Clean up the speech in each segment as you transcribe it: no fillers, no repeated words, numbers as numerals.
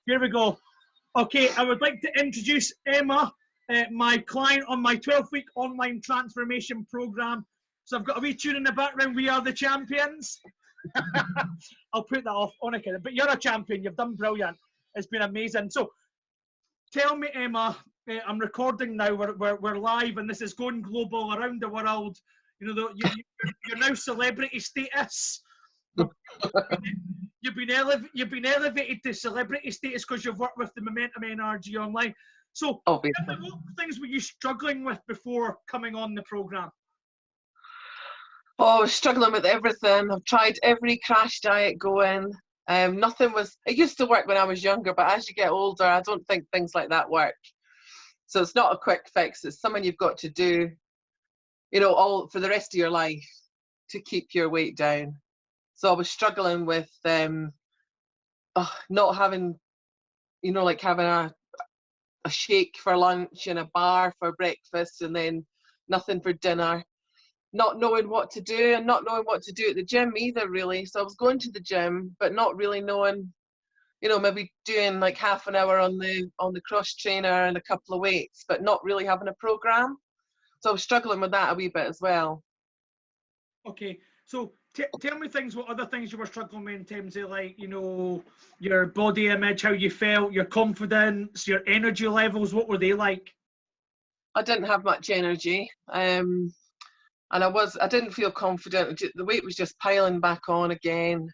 Here we go. Okay, I would like to introduce Emma, my client on my 12-week online transformation program. So I've got a wee tune in the background, We Are the Champions. I'll put that off on account, but you're a champion, you've done brilliant. It's been amazing. So tell me, Emma, I'm recording now, we're live, and this is going global around the world. You know, you're now celebrity status. You've been elevated to celebrity status because you've worked with the Momentum NRG online. So, what things were you struggling with before coming on the program? Oh, I was struggling with everything. I've tried every crash diet going. Nothing was. It used to work when I was younger, but as you get older, I don't think things like that work. So it's not a quick fix. It's something you've got to do, you know, all for the rest of your life to keep your weight down. So I was struggling with not having, you know, like having a shake for lunch and a bar for breakfast and then nothing for dinner. Not knowing what to do and not knowing what to do at the gym either, really. So I was going to the gym, but not really knowing, you know, maybe doing like half an hour on the cross trainer and a couple of weights, but not really having a program. So I was struggling with that a wee bit as well. Okay, so tell me what other things you were struggling with in terms of, like, you know, your body image, how you felt, your confidence, your energy levels. What were they like? I didn't have much energy. And I didn't feel confident. The weight was just piling back on again.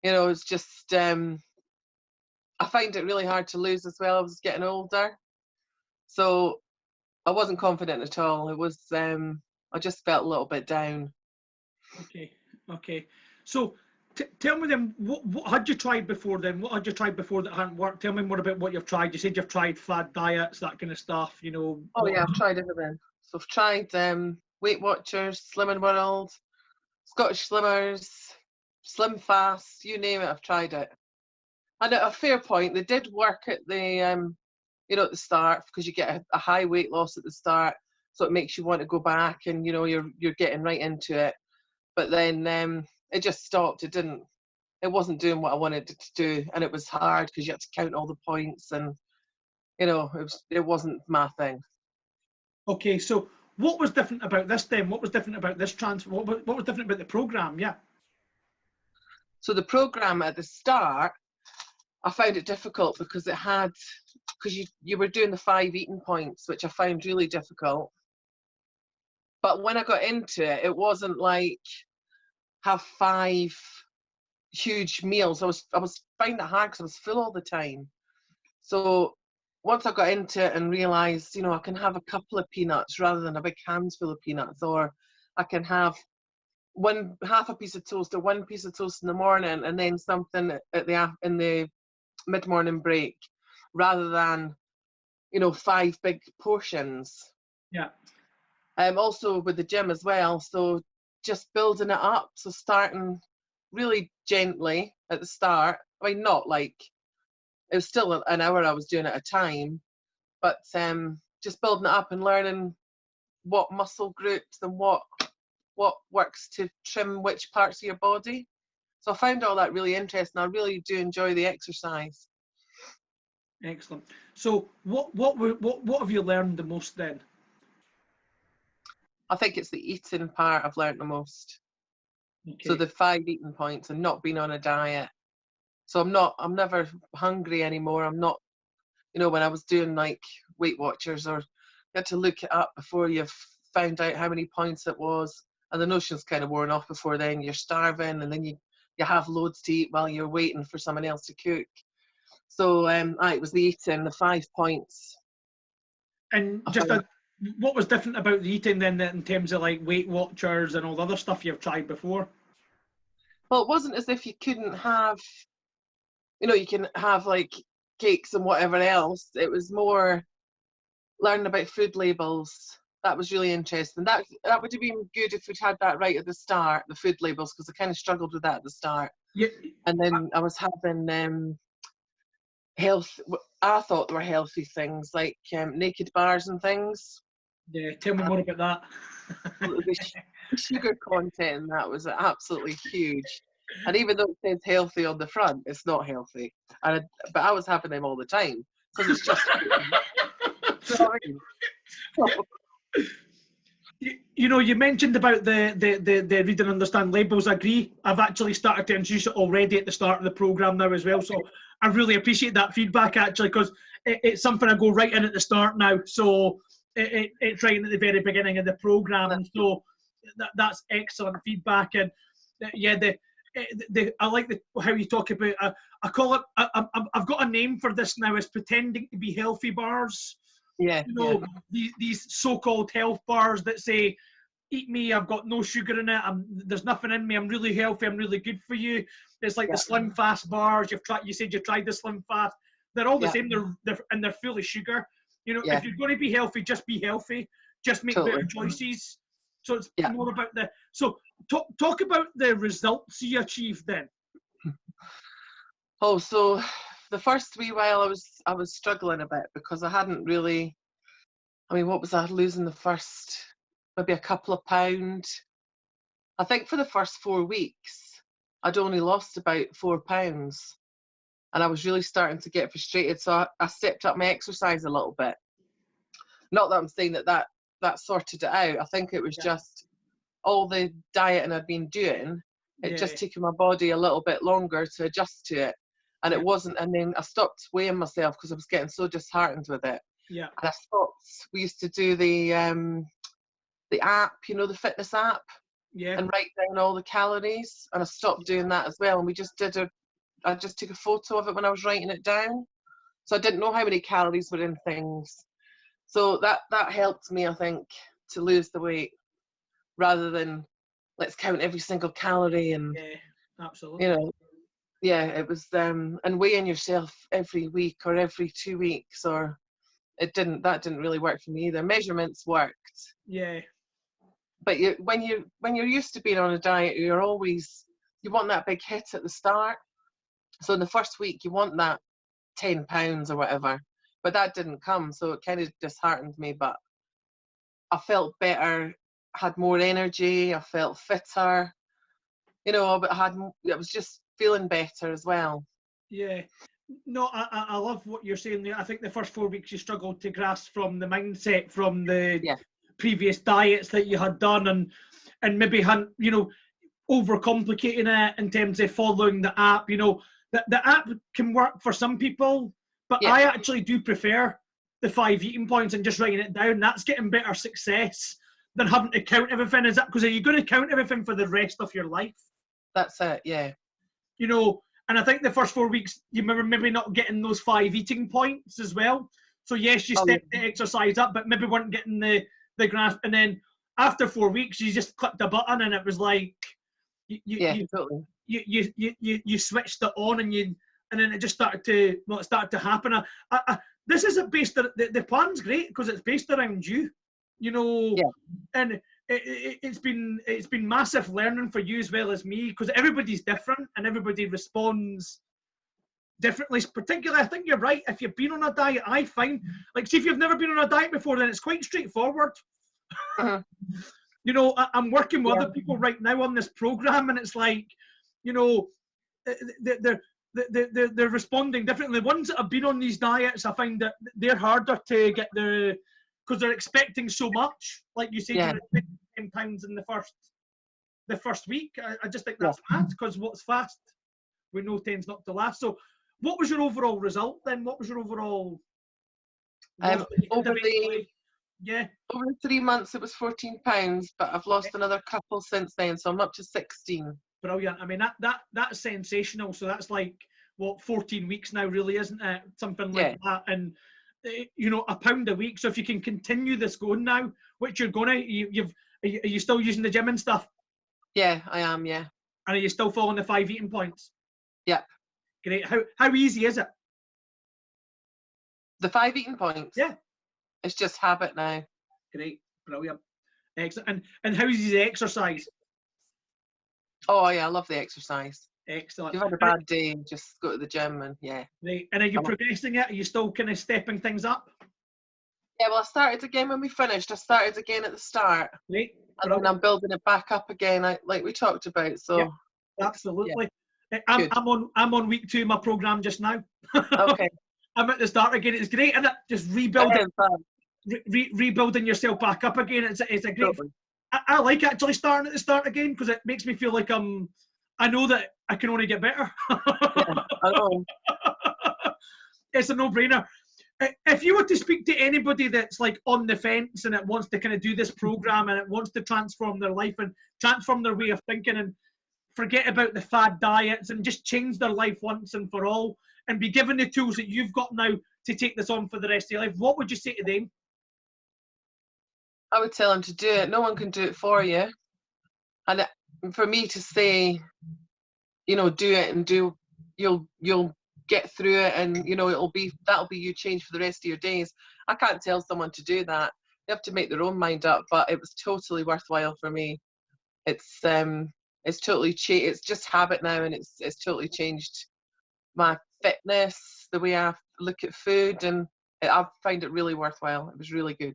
You know, it's just, I find it really hard to lose as well. I was getting older. So I wasn't confident at all. It was, I just felt a little bit down. Okay. So tell me then, what had you tried before then? What had you tried before that hadn't worked? Tell me more about what you've tried. You said you've tried fad diets, that kind of stuff, you know. Oh yeah, I've tried everything. So I've tried Weight Watchers, Slimming World, Scottish Slimmers, Slim Fast, you name it, I've tried it. And at a fair point, they did work at the, you know, at the start, because you get a high weight loss at the start, so it makes you want to go back, and you know you're getting right into it. But then it just stopped. It wasn't doing what I wanted it to do, and it was hard because you had to count all the points, and you know it wasn't my thing. Okay, so what was different about this then? What was different about this transfer? What was different about the program? Yeah. So the program at the start, I found it difficult because you were doing the 5 eating points, which I found really difficult. But when I got into it, it wasn't like have 5 huge meals. I was finding it hard because I was full all the time. So once I got into it and realized, you know, I can have a couple of peanuts rather than a big handful of peanuts, or I can have half a piece of toast or 1 piece of toast in the morning and then something in the mid-morning break, rather than, you know, 5 big portions. Yeah. Also with the gym as well, so just building it up. So starting really gently at the start. I mean, not like, it was still an hour I was doing at a time, but just building it up and learning what muscle groups and what works to trim which parts of your body. So I found all that really interesting. I really do enjoy the exercise. Excellent. So what have you learned the most then? I think it's the eating part I've learned the most. Okay. So the 5 eating points and not being on a diet. So I'm never hungry anymore. I'm not, you know, when I was doing like Weight Watchers, or you had to look it up before you've found out how many points it was. And the notion's kind of worn off before then. You're starving, and then you have loads to eat while you're waiting for someone else to cook. So it was the eating, the 5 points. And just what was different about the eating then in terms of like Weight Watchers and all the other stuff you've tried before? Well, it wasn't as if you couldn't have, you know, you can have like cakes and whatever else. It was more learning about food labels. That was really interesting. That would have been good if we'd had that right at the start, the food labels, because I kind of struggled with that at the start. Yeah. And then I was having I thought there were healthy things like Naked bars and things. Yeah, tell me more about that. The sugar content in that was absolutely huge. And even though it says healthy on the front, it's not healthy. But I was having them all the time because it's just. You know what I mean? You know, you mentioned about the read and understand labels. I agree. I've actually started to introduce it already at the start of the programme now as well. So I really appreciate that feedback, actually, because it's something I go right in at the start now. So it's right in at the very beginning of the programme. So that's excellent feedback. And yeah, I like how you talk about, I call it, I've got a name for this now, as pretending to be healthy bars. Yeah, you know, these so-called health bars that say, eat me, I've got no sugar in it, there's nothing in me, I'm really healthy, I'm really good for you. It's like the Slim Fast bars. You said you tried the Slim Fast. They're all the same. They're full of sugar. You know, if you're going to be healthy, just be healthy. Just make better choices. So it's more about the. So talk about the results you achieved then. Oh, so the first wee while I was struggling a bit because I hadn't really. I mean, what was I losing the first? Maybe a couple of pounds. I think for the first 4 weeks, I'd only lost about 4 pounds, and I was really starting to get frustrated. So I stepped up my exercise a little bit. Not that I'm saying that sorted it out. I think it was just all the dieting I'd been doing. It just taken my body a little bit longer to adjust to it. And it wasn't, and then I stopped weighing myself because I was getting so disheartened with it. Yeah. And I stopped. We used to do the app, you know, the fitness app. Yeah. And write down all the calories. And I stopped doing that as well. And we just I just took a photo of it when I was writing it down. So I didn't know how many calories were in things. So that helped me, I think, to lose the weight rather than let's count every single calorie and absolutely. You know. Yeah, it was and weighing yourself every week or every 2 weeks, or that didn't really work for me either. Measurements worked. Yeah. But when you're used to being on a diet, you want that big hit at the start. So in the first week you want that 10 pounds or whatever. But that didn't come, so it kind of disheartened me. But I felt better, had more energy, I felt fitter. You know, but I was just feeling better as well. Yeah. No, I love what you're saying there. I think the first 4 weeks you struggled to grasp from the mindset from the previous diets that you had done, and maybe hadn't, you know, overcomplicating it in terms of following the app. You know, the app can work for some people, but I actually do prefer the 5 eating points and just writing it down. That's getting better success than having to count everything. Is that because are you going to count everything for the rest of your life? That's it, yeah. You know, and I think the first 4 weeks you were maybe not getting those 5 eating points as well. So yes, you stepped the exercise up, but maybe weren't getting the grasp. And then after 4 weeks, you just clicked a button, and it was like totally. You switched it on, and then it just started to happen. This isn't based. The plan's great because it's based around you. You know, and it's been massive learning for you as well as me, because everybody's different and everybody responds differently. Particularly, I think you're right. If you've been on a diet, I find, like, see, if you've never been on a diet before, then it's quite straightforward. You know, I'm working with other people right now on this program, and it's like, you know, they're responding differently. The ones that have been on these diets, I find that they're harder to get because they're expecting so much. Like you said, you're expecting 10 pounds in the first week. I just think that's mad, because what's fast, we know, tends not to last. So what was your overall result then? What was your overall over 3 months it was 14 pounds, but I've lost another couple since then, so I'm up to 16. Brilliant. I mean, that's sensational. So that's like, what, 14 weeks now, really, isn't it? Something like that. And you know, £1 a week. So if you can continue this going now, which you're gonna, are you still using the gym and stuff? Yeah, I am. Yeah. And are you still following the 5 eating points? Yep. Great. How easy is it? The 5 eating points? Yeah. It's just habit now. Great. Brilliant. Excellent. And how easy is the exercise? Oh yeah, I love the exercise. Excellent. If you've had a bad day, just go to the gym and Right. And are you progressing it? Are you still kind of stepping things up? Yeah, well, I started again when we finished. I started again at the start. Right. And then I'm building it back up again, like we talked about. So Absolutely. Good. I'm on week 2 of my program just now. Okay. I'm at the start again. It's great, isn't it? Just rebuilding, Fun. rebuilding yourself back up again. It's a great. Totally. I like actually starting at the start again because it makes me feel like I know that I can only get better. Yeah, I know. It's a no-brainer. If you were to speak to anybody that's like on the fence and it wants to kind of do this program and it wants to transform their life and transform their way of thinking and forget about the fad diets and just change their life once and for all and be given the tools that you've got now to take this on for the rest of your life, what would you say to them? I would tell them to do it. No one can do it for you. And for me to say, do it and you'll get through it, and that'll be you change for the rest of your days. I can't tell someone to do that. They have to make their own mind up, but it was totally worthwhile for me. It's totally changed. It's just habit now, and it's totally changed my fitness, the way I look at food, and I find it really worthwhile. It was really good.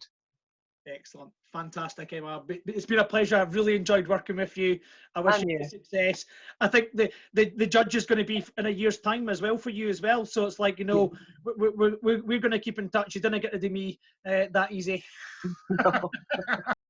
Excellent. Fantastic, Emma. It's been a pleasure. I've really enjoyed working with you. I wish you success. I think the judge is going to be in a year's time as well for you as well. So it's like, we're going to keep in touch. You didn't get to do me that easy. No.